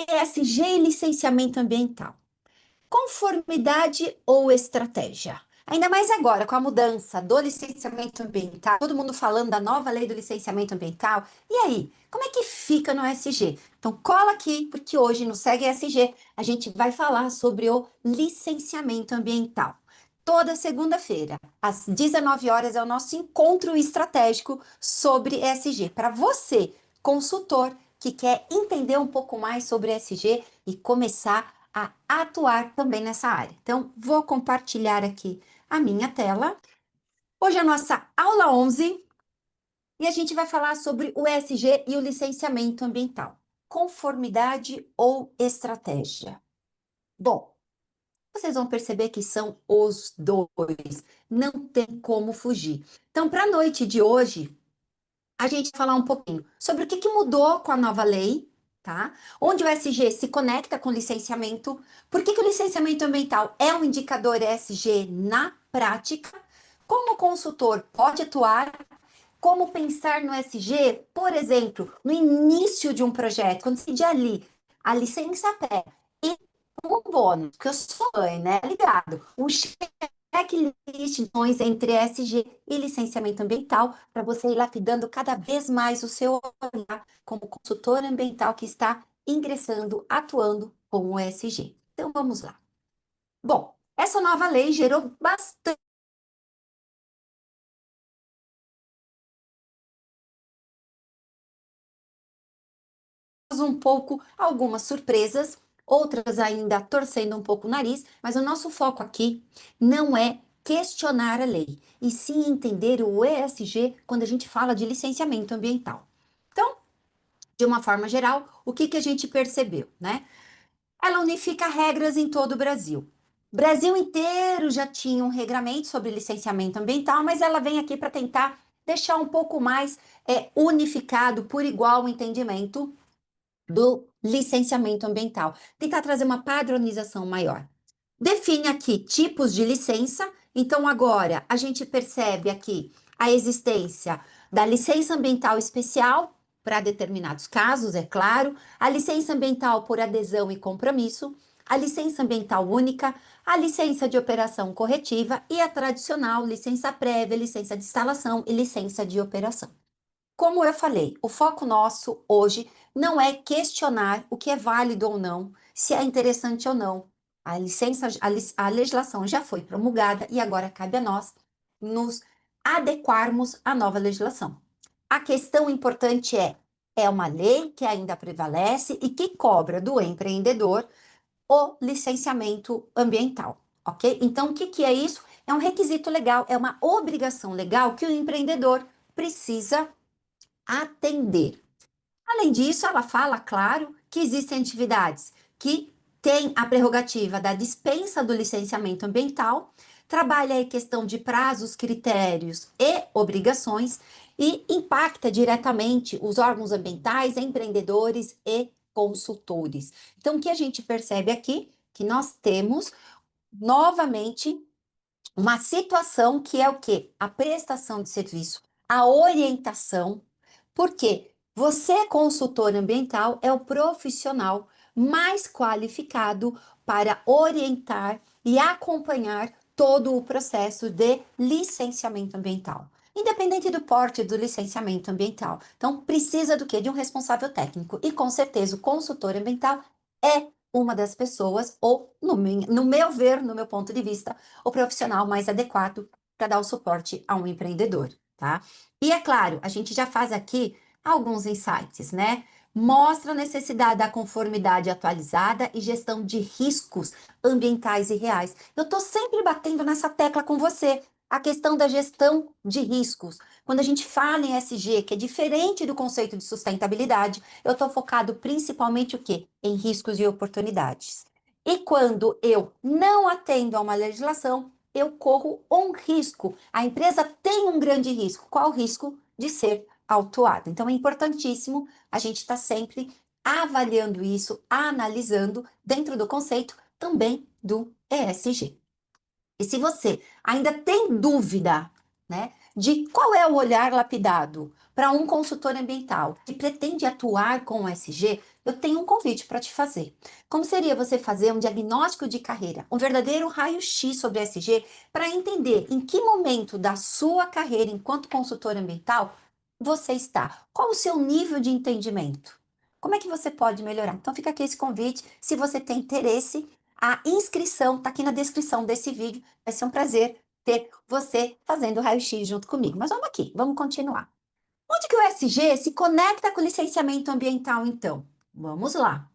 ESG e licenciamento ambiental. Conformidade ou estratégia? Ainda mais agora, com a mudança do licenciamento ambiental, todo mundo falando da nova lei do licenciamento ambiental. E aí, como é que fica no ESG? Então, cola aqui, porque hoje no Segue ESG a gente vai falar sobre o licenciamento ambiental. Toda segunda-feira, às 19 horas, é o nosso encontro estratégico sobre ESG. Para você, consultor, que quer entender um pouco mais sobre ESG e começar a atuar também nessa área. Então, vou compartilhar aqui a minha tela. Hoje é a nossa aula 11 e a gente vai falar sobre o ESG e o licenciamento ambiental. Conformidade ou estratégia? Bom, vocês vão perceber que são os dois, não tem como fugir. Então, para a noite de hoje, a gente vai falar um pouquinho sobre o que mudou com a nova lei, tá? Onde o ESG se conecta com o licenciamento, por que o licenciamento ambiental é um indicador ESG na prática, como o consultor pode atuar, como pensar no ESG, por exemplo, no início de um projeto, quando se pedir ali a licença pré e um bônus, que eu sou mãe, né? Ligado, um checklists entre ESG e licenciamento ambiental, para você ir lapidando cada vez mais o seu olhar como consultor ambiental que está ingressando, atuando com o ESG. Então vamos lá. Bom, essa nova lei gerou bastante um pouco algumas surpresas, outras ainda torcendo um pouco o nariz, mas o nosso foco aqui não é questionar a lei, e sim entender o ESG quando a gente fala de licenciamento ambiental. Então, de uma forma geral, o que a gente percebeu, né? Ela unifica regras em todo o Brasil. Brasil inteiro já tinha um regramento sobre licenciamento ambiental, mas ela vem aqui para tentar deixar um pouco mais unificado, por igual o entendimento do licenciamento ambiental. Tentar trazer uma padronização maior. Define aqui tipos de licença. Então, agora a gente percebe aqui a existência da licença ambiental especial para determinados casos, é claro, a licença ambiental por adesão e compromisso, a licença ambiental única, a licença de operação corretiva e a tradicional licença prévia, licença de instalação e licença de operação. Como eu falei, o foco nosso hoje não é questionar o que é válido ou não, se é interessante ou não. A licença, a legislação já foi promulgada e agora cabe a nós nos adequarmos à nova legislação. A questão importante é uma lei que ainda prevalece e que cobra do empreendedor o licenciamento ambiental, ok? Então, o que é isso? É um requisito legal, é uma obrigação legal que o empreendedor precisa atender. Além disso, ela fala, claro, que existem atividades que têm a prerrogativa da dispensa do licenciamento ambiental, trabalha a questão de prazos, critérios e obrigações e impacta diretamente os órgãos ambientais, empreendedores e consultores. Então, o que a gente percebe aqui? Que nós temos novamente uma situação que é o quê? A prestação de serviço, a orientação, porque você, consultor ambiental, é o profissional mais qualificado para orientar e acompanhar todo o processo de licenciamento ambiental. Independente do porte do licenciamento ambiental. Então, precisa do quê? De um responsável técnico. E com certeza o consultor ambiental é uma das pessoas, ou no meu ver, no meu ponto de vista, o profissional mais adequado para dar o suporte a um empreendedor, tá? E é claro, a gente já faz aqui alguns insights, né? Mostra a necessidade da conformidade atualizada e gestão de riscos ambientais e reais. Eu estou sempre batendo nessa tecla com você, a questão da gestão de riscos. Quando a gente fala em SG, que é diferente do conceito de sustentabilidade, eu estou focado principalmente o quê? Em riscos e oportunidades. E quando eu não atendo a uma legislação, eu corro um risco. A empresa tem um grande risco. Qual o risco? De ser autuada. Então é importantíssimo a gente estar sempre avaliando isso, analisando dentro do conceito também do ESG. E se você ainda tem dúvida, né, de qual é o olhar lapidado para um consultor ambiental que pretende atuar com o SG, eu tenho um convite para te fazer. Como seria você fazer um diagnóstico de carreira, um verdadeiro raio-x sobre o SG, para entender em que momento da sua carreira enquanto consultor ambiental você está? Qual o seu nível de entendimento? Como é que você pode melhorar? Então fica aqui esse convite. Se você tem interesse, a inscrição está aqui na descrição desse vídeo. Vai ser um prazer ter você fazendo o raio-x junto comigo. Mas vamos aqui, vamos continuar. Onde que o SG se conecta com o licenciamento ambiental, então? Vamos lá.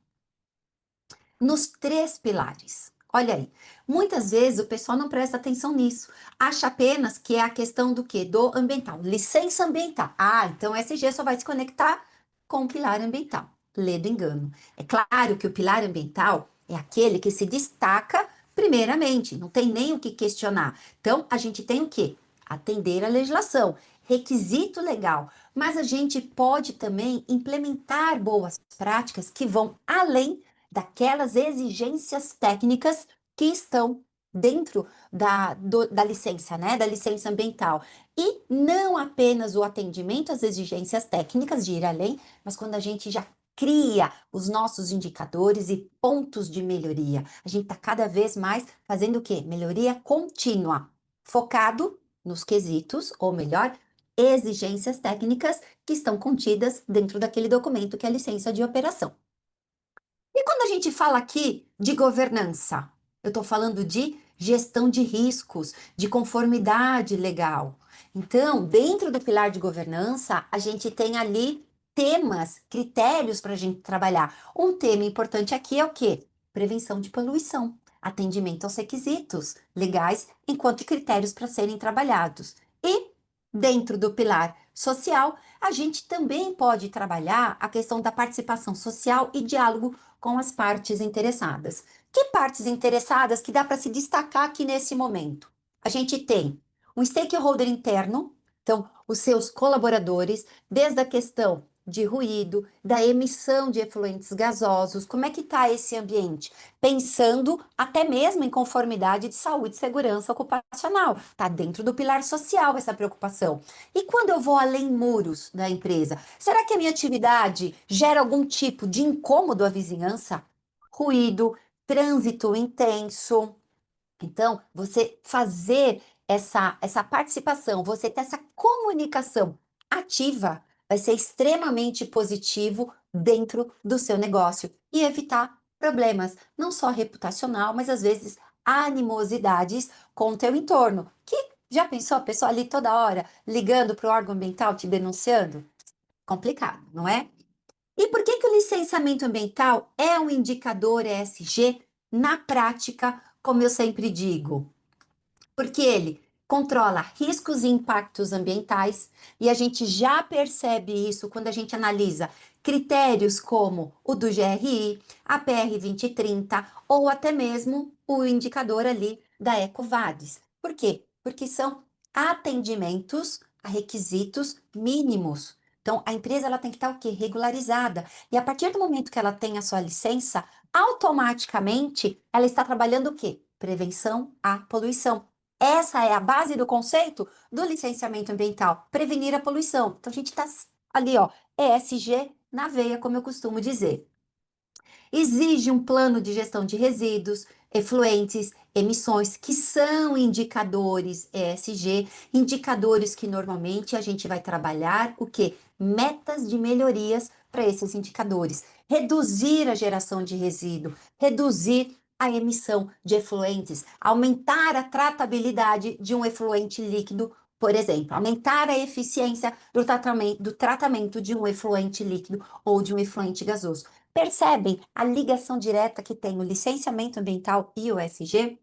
Nos três pilares. Olha aí, muitas vezes o pessoal não presta atenção nisso. Acha apenas que é a questão do quê? Do ambiental, licença ambiental. Ah, então o SG só vai se conectar com o pilar ambiental. Lê do engano. É claro que o pilar ambiental é aquele que se destaca primeiramente, não tem nem o que questionar. Então, a gente tem o quê? Atender a legislação, requisito legal, mas a gente pode também implementar boas práticas que vão além daquelas exigências técnicas que estão dentro da licença, né? Da licença ambiental. E não apenas o atendimento às exigências técnicas de ir além, mas quando a gente já cria os nossos indicadores e pontos de melhoria. A gente está cada vez mais fazendo o quê? Melhoria contínua, focado nos quesitos, ou melhor, exigências técnicas que estão contidas dentro daquele documento que é a licença de operação. E quando a gente fala aqui de governança, eu estou falando de gestão de riscos, de conformidade legal. Então, dentro do pilar de governança, a gente tem ali temas, critérios para a gente trabalhar. Um tema importante aqui é o quê? Prevenção de poluição, atendimento aos requisitos legais, enquanto critérios para serem trabalhados. E dentro do pilar social, a gente também pode trabalhar a questão da participação social e diálogo com as partes interessadas. Que partes interessadas que dá para se destacar aqui nesse momento? A gente tem um stakeholder interno, então os seus colaboradores, desde a questão de ruído, da emissão de efluentes gasosos, como é que está esse ambiente? Pensando até mesmo em conformidade de saúde e segurança ocupacional. Está dentro do pilar social essa preocupação. E quando eu vou além muros da empresa, será que a minha atividade gera algum tipo de incômodo à vizinhança? Ruído, trânsito intenso. Então, você fazer essa participação, você ter essa comunicação ativa, vai ser extremamente positivo dentro do seu negócio e evitar problemas, não só reputacional, mas às vezes animosidades com o teu entorno. Que já pensou a pessoa ali toda hora ligando para o órgão ambiental te denunciando? Complicado, não é? E por que que o licenciamento ambiental é um indicador ESG na prática, como eu sempre digo? Porque ele controla riscos e impactos ambientais, e a gente já percebe isso quando a gente analisa critérios como o do GRI, a PR 2030 ou até mesmo o indicador ali da EcoVadis. Por quê? Porque são atendimentos a requisitos mínimos. Então, a empresa ela tem que estar o quê? Regularizada. E a partir do momento que ela tem a sua licença, automaticamente ela está trabalhando o quê? Prevenção à poluição. Essa é a base do conceito do licenciamento ambiental, prevenir a poluição. Então a gente está ali, ó, ESG na veia, como eu costumo dizer. Exige um plano de gestão de resíduos, efluentes, emissões, que são indicadores ESG, indicadores que normalmente a gente vai trabalhar o quê? Metas de melhorias para esses indicadores. Reduzir a geração de resíduo, reduzir a emissão de efluentes, aumentar a tratabilidade de um efluente líquido, por exemplo, aumentar a eficiência do tratamento de um efluente líquido ou de um efluente gasoso. Percebem a ligação direta que tem o licenciamento ambiental e o SG?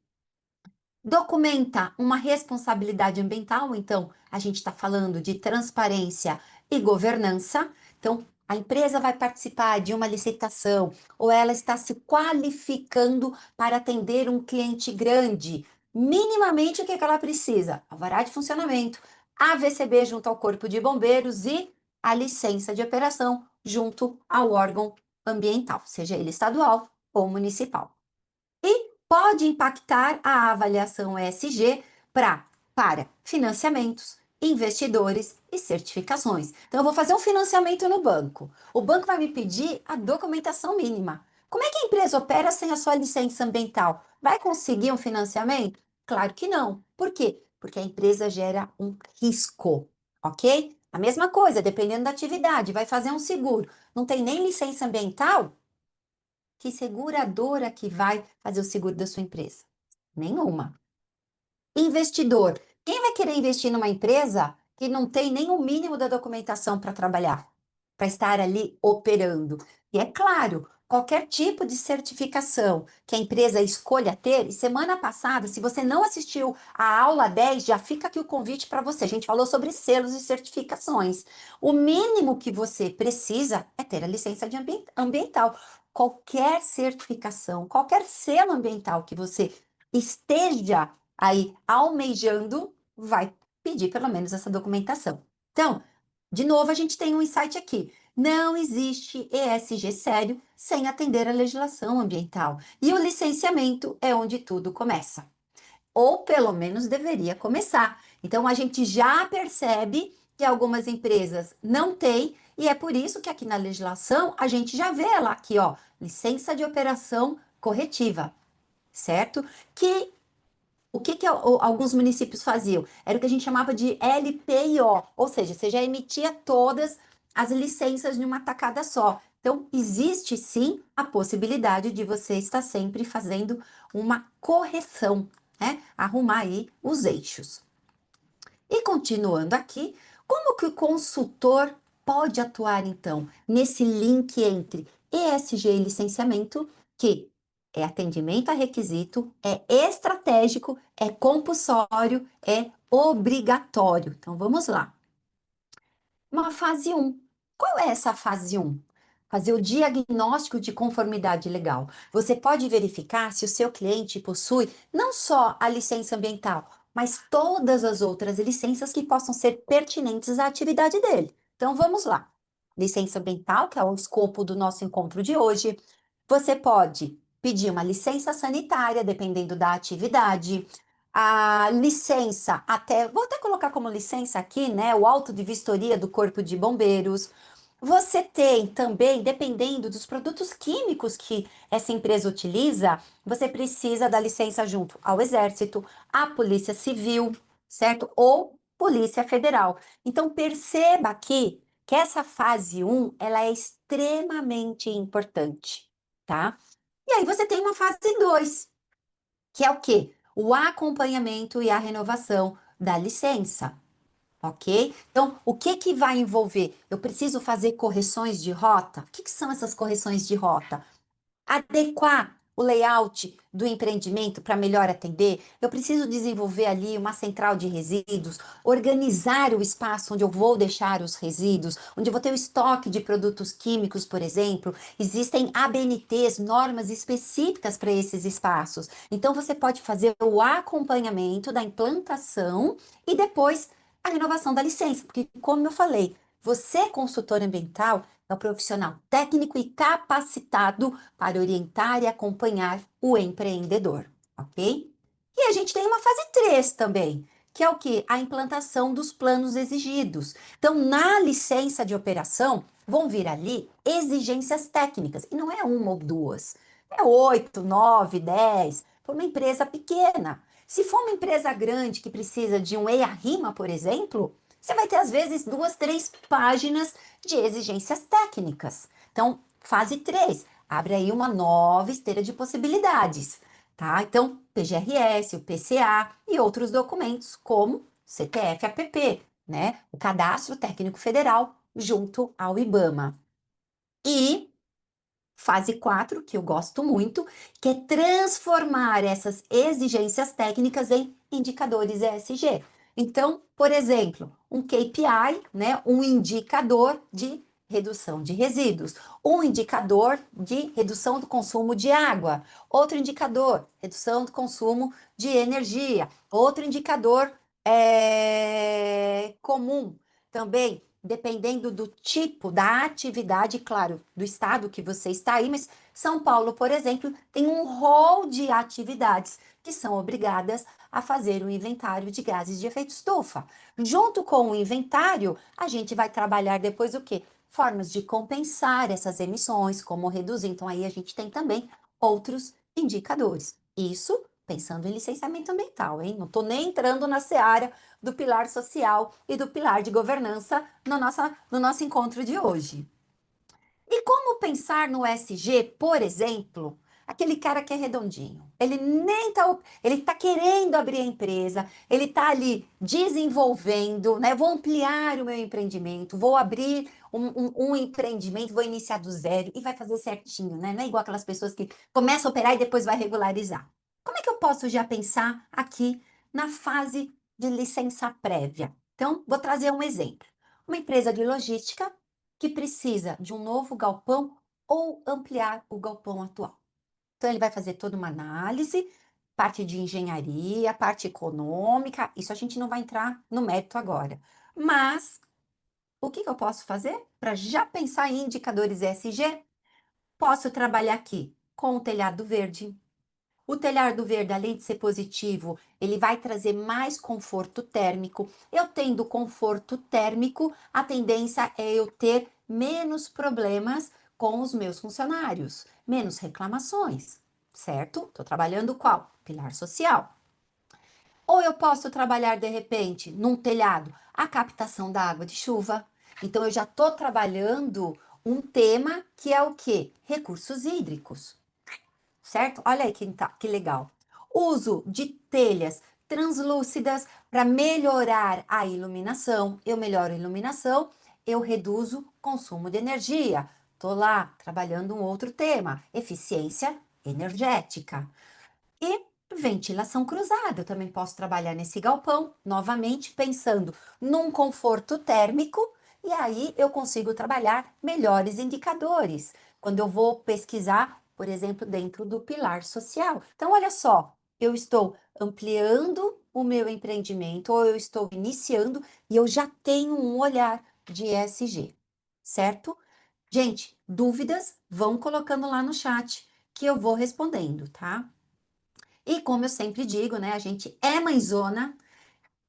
Documenta uma responsabilidade ambiental, então a gente está falando de transparência e governança. Então, a empresa vai participar de uma licitação ou ela está se qualificando para atender um cliente grande. Minimamente, o que que ela precisa? Alvará de funcionamento, AVCB junto ao Corpo de Bombeiros e a licença de operação junto ao órgão ambiental, seja ele estadual ou municipal. E pode impactar a avaliação ESG para financiamentos, investidores e certificações. Então, eu vou fazer um financiamento no banco. O banco vai me pedir a documentação mínima. Como é que a empresa opera sem a sua licença ambiental? Vai conseguir um financiamento? Claro que não. Por quê? Porque a empresa gera um risco, ok? A mesma coisa, dependendo da atividade, vai fazer um seguro. Não tem nem licença ambiental? Que seguradora que vai fazer o seguro da sua empresa? Nenhuma. Investidor. Quem vai querer investir numa empresa que não tem nem o mínimo da documentação para trabalhar, para estar ali operando? E é claro, qualquer tipo de certificação que a empresa escolha ter, e semana passada, se você não assistiu a aula 10, já fica aqui o convite para você. A gente falou sobre selos e certificações. O mínimo que você precisa é ter a licença de ambiental. Qualquer certificação, qualquer selo ambiental que você esteja aí almejando, vai pedir pelo menos essa documentação. Então, de novo, a gente tem um insight aqui. Não existe ESG sério sem atender a legislação ambiental. E o licenciamento é onde tudo começa. Ou pelo menos deveria começar. Então, a gente já percebe que algumas empresas não têm, e é por isso que aqui na legislação a gente já vê lá aqui, ó, licença de operação corretiva, certo? Que o que alguns municípios faziam? Era o que a gente chamava de LPIO, ou seja, você já emitia todas as licenças de uma tacada só. Então, existe sim a possibilidade de você estar sempre fazendo uma correção, né? Arrumar aí os eixos. E continuando aqui, como que o consultor pode atuar então nesse link entre ESG e licenciamento, que é atendimento a requisito, é estratégico, é compulsório, é obrigatório. Então vamos lá. Uma fase um. Qual é essa fase um? Fazer o diagnóstico de conformidade legal. Você pode verificar se o seu cliente possui não só a licença ambiental, mas todas as outras licenças que possam ser pertinentes à atividade dele. Então vamos lá. Licença ambiental, que é o escopo do nosso encontro de hoje. Você pode pedir uma licença sanitária, dependendo da atividade. A licença, até, vou até colocar como licença aqui, né? O auto de vistoria do Corpo de Bombeiros. Você tem também, dependendo dos produtos químicos que essa empresa utiliza, você precisa da licença junto ao Exército, à Polícia Civil, certo? Ou Polícia Federal. Então, perceba aqui que essa fase um ela é extremamente importante, tá? E aí você tem uma fase 2 que é o quê? O acompanhamento e a renovação da licença, ok? Então, o que que vai envolver? Eu preciso fazer correções de rota? O que que são essas correções de rota? Adequar o layout do empreendimento para melhor atender. Eu preciso desenvolver ali uma central de resíduos, organizar o espaço onde eu vou deixar os resíduos, onde eu vou ter o estoque de produtos químicos, por exemplo. Existem ABNTs, normas específicas para esses espaços. Então, você pode fazer o acompanhamento da implantação e depois a renovação da licença, porque, como eu falei, você, consultor ambiental, é o profissional técnico e capacitado para orientar e acompanhar o empreendedor, ok? E a gente tem uma fase 3 também, que é o que? A implantação dos planos exigidos. Então, na licença de operação, vão vir ali exigências técnicas, e não é uma ou duas, é 8, 9, 10, para uma empresa pequena. Se for uma empresa grande que precisa de um EIA-RIMA, por exemplo, você vai ter às vezes 2, 3 páginas de exigências técnicas. Então, fase 3 abre aí uma nova esteira de possibilidades, tá? Então, PGRS, o PCA e outros documentos, como CTF-APP, né? O Cadastro Técnico Federal, junto ao IBAMA. E fase 4 que eu gosto muito, que é transformar essas exigências técnicas em indicadores ESG. Então, por exemplo, um KPI, né, um indicador de redução de resíduos, um indicador de redução do consumo de água, outro indicador, redução do consumo de energia, outro indicador comum também dependendo do tipo da atividade, claro, do estado que você está aí, mas São Paulo, por exemplo, tem um rol de atividades que são obrigadas a fazer o inventário de gases de efeito estufa. Junto com o inventário, a gente vai trabalhar depois o quê? Formas de compensar essas emissões, como reduzir. Então, aí a gente tem também outros indicadores. Isso pensando em licenciamento ambiental, hein? Não estou nem entrando na seara do pilar social e do pilar de governança no nosso encontro de hoje. E como pensar no SG, por exemplo, aquele cara que é redondinho? Ele nem tá, ele tá querendo abrir a empresa, ele tá ali desenvolvendo, né? Vou ampliar o meu empreendimento, vou abrir um empreendimento, vou iniciar do zero e vai fazer certinho, né? Não é igual aquelas pessoas que começam a operar e depois vai regularizar. Como é que eu posso já pensar aqui na fase de licença prévia? Então, vou trazer um exemplo. Uma empresa de logística que precisa de um novo galpão ou ampliar o galpão atual. Então, ele vai fazer toda uma análise, parte de engenharia, parte econômica, isso a gente não vai entrar no mérito agora. Mas, o que eu posso fazer para já pensar em indicadores ESG? Posso trabalhar aqui com o telhado verde. O telhado verde, além de ser positivo, ele vai trazer mais conforto térmico. Eu tendo conforto térmico, a tendência é eu ter menos problemas com os meus funcionários, menos reclamações, certo? Estou trabalhando qual? Pilar social. Ou eu posso trabalhar de repente num telhado a captação da água de chuva. Então eu já estou trabalhando um tema que é o quê? Recursos hídricos, certo? Olha aí que legal. Uso de telhas translúcidas para melhorar a iluminação. Eu melhoro a iluminação, eu reduzo consumo de energia. Estou lá trabalhando um outro tema, eficiência energética. E ventilação cruzada. Eu também posso trabalhar nesse galpão, novamente pensando num conforto térmico, e aí eu consigo trabalhar melhores indicadores. Quando eu vou pesquisar, por exemplo, dentro do pilar social. Então, olha só, eu estou ampliando o meu empreendimento, ou eu estou iniciando, e eu já tenho um olhar de ESG, certo? Gente, dúvidas, vão colocando lá no chat que eu vou respondendo, tá? E como eu sempre digo, né, a gente é mãezona,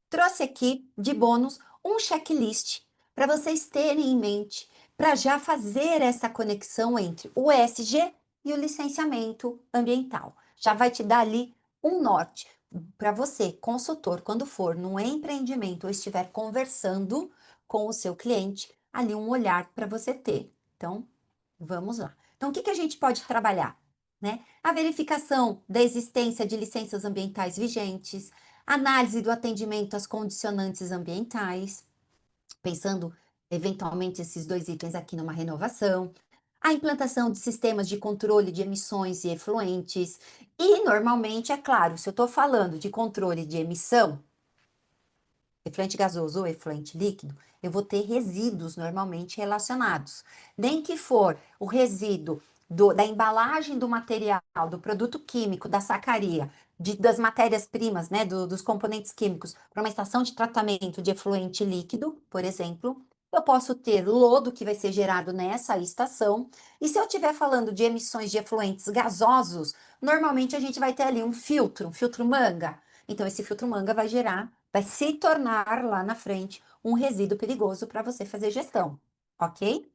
trouxe aqui de bônus um checklist para vocês terem em mente para já fazer essa conexão entre o ESG e o licenciamento ambiental. Já vai te dar ali um norte para você, consultor, quando for num empreendimento ou estiver conversando com o seu cliente, ali um olhar para você ter. Então, vamos lá. Então, o que que a gente pode trabalhar? Né? A verificação da existência de licenças ambientais vigentes, análise do atendimento às condicionantes ambientais, pensando eventualmente esses dois itens aqui numa renovação, a implantação de sistemas de controle de emissões e efluentes, e normalmente, é claro, se eu estou falando de controle de emissão, efluente gasoso ou efluente líquido, eu vou ter resíduos normalmente relacionados. Nem que for o resíduo da embalagem do material, do produto químico, da sacaria, das matérias-primas, né, dos componentes químicos, para uma estação de tratamento de efluente líquido, por exemplo, eu posso ter lodo que vai ser gerado nessa estação. E se eu estiver falando de emissões de efluentes gasosos, normalmente a gente vai ter ali um filtro manga. Então, esse filtro manga vai gerar, vai se tornar lá na frente um resíduo perigoso para você fazer gestão, ok?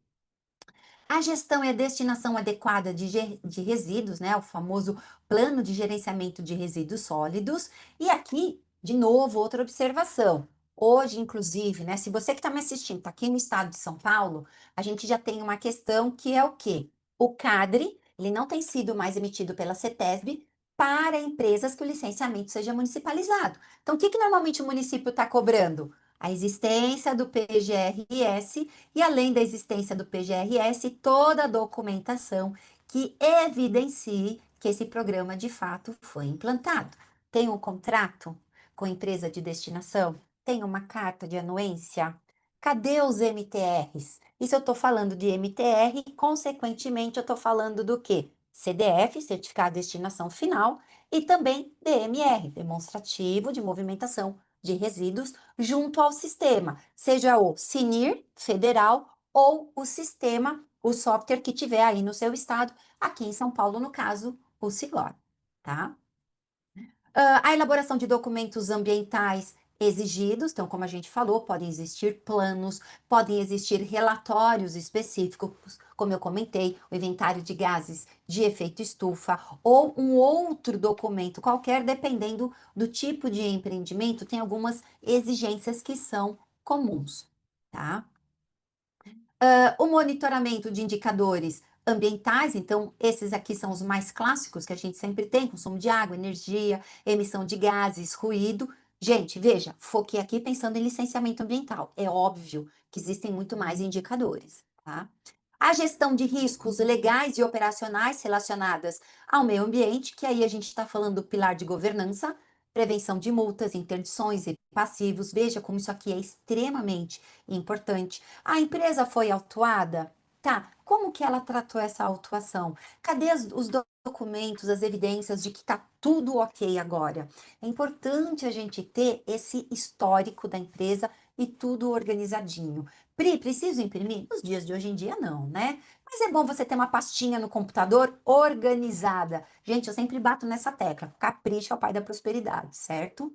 A gestão e a destinação adequada de resíduos, né? O famoso plano de gerenciamento de resíduos sólidos. E aqui, de novo, outra observação. Hoje, inclusive, né? Se você que está me assistindo está aqui no estado de São Paulo, a gente já tem uma questão que é o quê? O CADRE, ele não tem sido mais emitido pela CETESB para empresas que o licenciamento seja municipalizado. Então, o que que normalmente o município está cobrando? A existência do PGRS e, além da existência do PGRS, toda a documentação que evidencie que esse programa de fato foi implantado. Tem um contrato com a empresa de destinação? Tem uma carta de anuência? Cadê os MTRs? E se eu estou falando de MTR, consequentemente, eu estou falando do quê? CDF, Certificado de Destinação Final, e também DMR, Demonstrativo de Movimentação de Resíduos, junto ao sistema, seja o SINIR federal ou o sistema, o software que tiver aí no seu estado, Aqui em São Paulo, no caso, o Sigor, tá? A elaboração de documentos ambientais exigidos, então, como a gente falou, podem existir planos, podem existir relatórios específicos, como eu comentei, o inventário de gases de efeito estufa, ou um outro documento qualquer, dependendo do tipo de empreendimento, tem algumas exigências que são comuns, tá? O monitoramento de indicadores ambientais, então, esses aqui são os mais clássicos que a gente sempre tem: consumo de água, energia, emissão de gases, ruído. Gente, veja, foquei aqui pensando em licenciamento ambiental. É óbvio que existem muito mais indicadores, tá? A gestão de riscos legais e operacionais relacionadas ao meio ambiente, que aí a gente está falando do pilar de governança, prevenção de multas, interdições e passivos. Veja como isso aqui é extremamente importante. A empresa foi autuada? Tá. Como que ela tratou essa autuação? Cadê os documentos, as evidências de que tá tudo ok agora? É importante a gente ter esse histórico da empresa e tudo organizadinho. Pri, preciso imprimir? Nos dias de hoje em dia, não, né? Mas é bom você ter uma pastinha no computador organizada. Gente, eu sempre bato nessa tecla. Capricho é o pai da prosperidade, certo?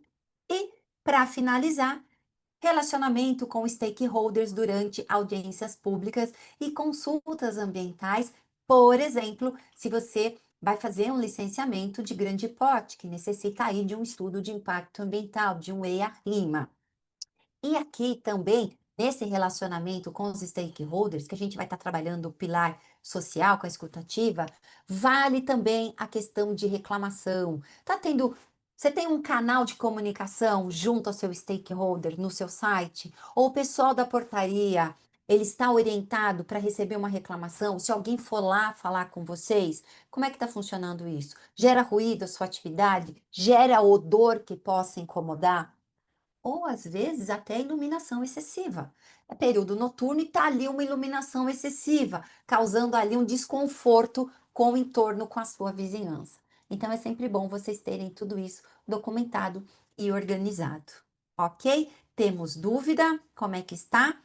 E, para finalizar, relacionamento com stakeholders durante audiências públicas e consultas ambientais, por exemplo, se você vai fazer um licenciamento de grande porte, que necessita aí de um estudo de impacto ambiental, de um EIA-RIMA. E aqui também, nesse relacionamento com os stakeholders, que a gente vai estar trabalhando o pilar social com a escutativa, vale também a questão de reclamação. Tá tendo. Você tem um canal de comunicação junto ao seu stakeholder no seu site? Ou o pessoal da portaria, ele está orientado para receber uma reclamação? Se alguém for lá falar com vocês, como é que está funcionando isso? Gera ruído a sua atividade? Gera odor que possa incomodar? Ou às vezes até iluminação excessiva. É período noturno e está ali uma iluminação excessiva, causando ali um desconforto com o entorno, com a sua vizinhança. Então é sempre bom vocês terem tudo isso documentado e organizado, ok? Temos dúvida? Como é que está?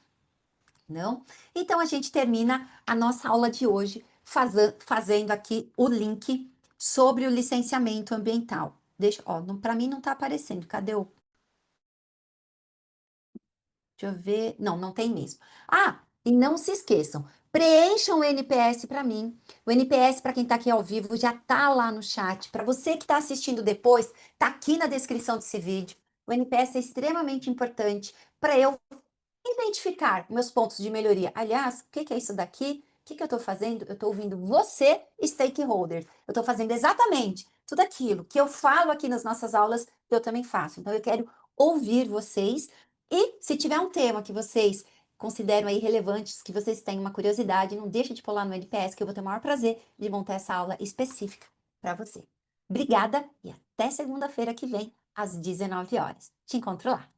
Não? Então a gente termina a nossa aula de hoje fazendo aqui o link sobre o licenciamento ambiental. Deixa, ó, para mim não está aparecendo. Cadê o Deixa eu ver. Não, não tem mesmo. Ah, e não se esqueçam, preencham o NPS para mim. O NPS, para quem está aqui ao vivo, já está lá no chat. Para você que está assistindo depois, está aqui na descrição desse vídeo. O NPS é extremamente importante para eu identificar meus pontos de melhoria. Aliás, o que que é isso daqui? O que que eu estou fazendo? Eu estou ouvindo você, stakeholder. Eu estou fazendo exatamente tudo aquilo que eu falo aqui nas nossas aulas, eu também faço. Então, eu quero ouvir vocês e, se tiver um tema que vocês consideram aí relevantes, que vocês têm uma curiosidade, não deixe de pular no NPS, que eu vou ter o maior prazer de montar essa aula específica para você. Obrigada e até segunda-feira que vem, às 19 horas. Te encontro lá.